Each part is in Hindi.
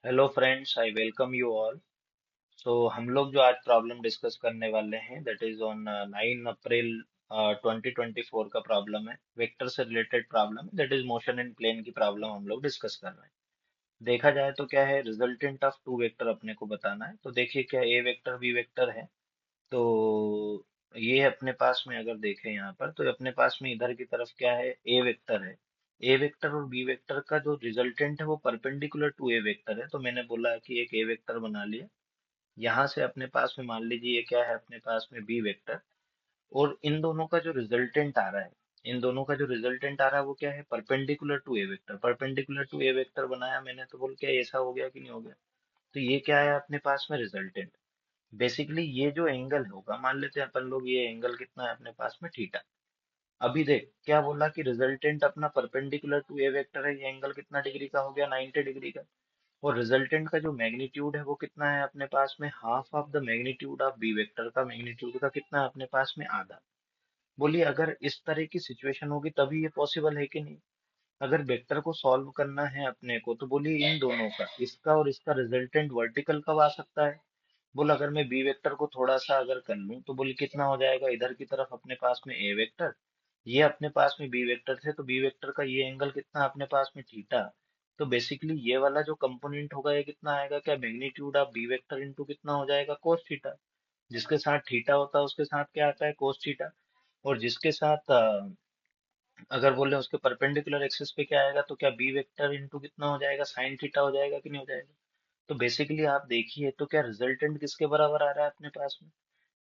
Hello friends, I welcome you all. So हम लोग जो आज प्रॉब्लम डिस्कस करने वाले हैं दैट इज ऑन 9 अप्रैल 2024 का प्रॉब्लम है। वेक्टर से रिलेटेड प्रॉब्लम है, that is motion in plane की प्रॉब्लम हम लोग डिस्कस कर रहे हैं। देखा जाए तो क्या है, रिजल्टेंट ऑफ टू वेक्टर अपने को बताना है। तो देखिए क्या ए वेक्टर बी वेक्टर है। तो ये अपने पास में अगर देखें यहाँ पर तो अपने पास में इधर की तरफ क्या है, ए वेक्टर है। ए वेक्टर और बी वेक्टर का जो रिजल्टेंट है वो परपेंडिकुलर टू ए वेक्टर है। तो मैंने बोला कि एक ए वेक्टर बना लिया। यहाँ से अपने पास में मान लीजिए ये क्या है, अपने पास में बी वेक्टर। और इन दोनों का जो रिजल्टेंट आ रहा है, इन दोनों का जो रिजल्टेंट आ रहा है वो क्या है, perpendicular to a vector. Perpendicular to a vector बनाया मैंने, तो बोल क्या ऐसा हो गया कि नहीं हो गया। तो ये क्या है अपने पास में रिजल्टेंट। बेसिकली ये जो एंगल होगा, मान लेते हैं अपन लोग ये एंगल कितना है अपने पास में, थीटा। अभी देख क्या बोला कि रिजल्टेंट अपना परपेंडिकुलर टू ए वेक्टर है, ये एंगल कितना डिग्री का हो गया, 90 डिग्री का। और रिजल्टेंट का जो मैग्नीट्यूड है वो कितना है अपने पास में, half of the magnitude of B vector का मैग्नीट्यूड का कितना है अपने पास में, आधा। बोलिए अगर इस तरह की सिचुएशन होगी तभी ये पॉसिबल है कि नहीं। अगर वेक्टर को सॉल्व करना है अपने को तो बोलिए इन दोनों का, इसका और इसका रिजल्टेंट वर्टिकल कब आ सकता है। बोल अगर मैं बी वेक्टर को थोड़ा सा अगर कर लूं तो बोले कितना हो जाएगा, इधर की तरफ अपने पास में ए वेक्टर, ये अपने पास में बी वेक्टर थे, तो बी वेक्टर का ये एंगल कितना अपने पास में, थीटा। तो बेसिकली ये वाला जो कंपोनेंट होगा ये कितना आएगा, क्या magnitude of B vector into कितना हो जाएगा, कोस थीटा। जिसके साथ थीटा होता है उसके साथ क्या आता है, कोस थीटा। और जिसके साथ अगर बोले उसके परपेंडिकुलर एक्सिस पे क्या आएगा, तो क्या बी वेक्टर इंटू कितना हो जाएगा, साइन थीटा हो जाएगा कि नहीं हो जाएगा। तो बेसिकली आप देखिए तो क्या रिजल्टेंट किसके बराबर आ रहा है अपने पास में।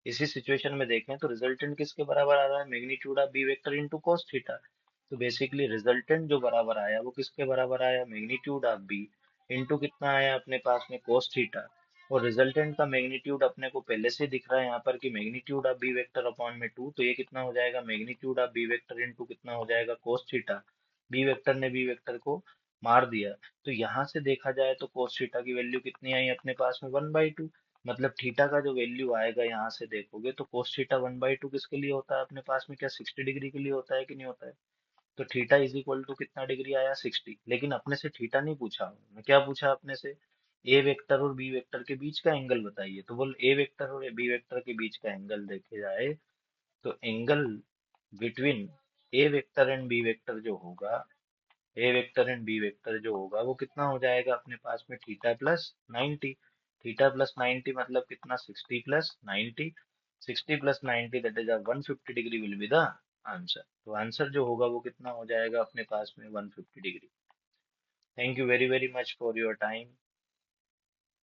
इसी सिचुएशन में देखें तो रिजल्टेंट किसके बराबर आ रहा है, magnitude of B vector into cos theta. तो बेसिकली रिजल्टेंट जो बराबर आया वो किसके बराबर आया, मैग्नीट्यूड ऑफ बी इनटू कितना आया अपने पास में, cos थीटा। और रिजल्टेंट का मैग्नीट्यूड अपने को पहले से दिख रहा है यहाँ पर कि magnitude of B vector upon में 2, तो ये कितना हो जाएगा, magnitude of B vector into कितना हो जाएगा, cos थीटा। बी वेक्टर ने बी वेक्टर को मार दिया। तो यहाँ से देखा जाए तो cos थीटा की वैल्यू कितनी आई अपने पास में, 1/2। मतलब थीटा का जो वैल्यू आएगा यहाँ से देखोगे तो कोस थीटा 1/2 किसके लिए होता है अपने पास में, क्या 60 डिग्री के लिए होता है कि नहीं होता है। तो थीटा इज इक्वल टू कितना डिग्री आया, 60। लेकिन अपने से थीटा नहीं पूछा, मैं क्या पूछा अपने से, ए वेक्टर और बी वेक्टर के बीच का एंगल बताइए। तो बोल ए वेक्टर और बी वेक्टर के बीच का एंगल देखे जाए तो angle between A vector and B vector जो होगा, A vector and B vector जो होगा वो कितना हो जाएगा अपने पास में, थीटा प्लस 90। थीटा प्लस 90 मतलब कितना, 60 plus 90। 60 plus 90 that is 150 degree will be the answer. तो आंसर जो होगा वो कितना हो जाएगा अपने पास में, 150 degree. Thank you very very much for your time.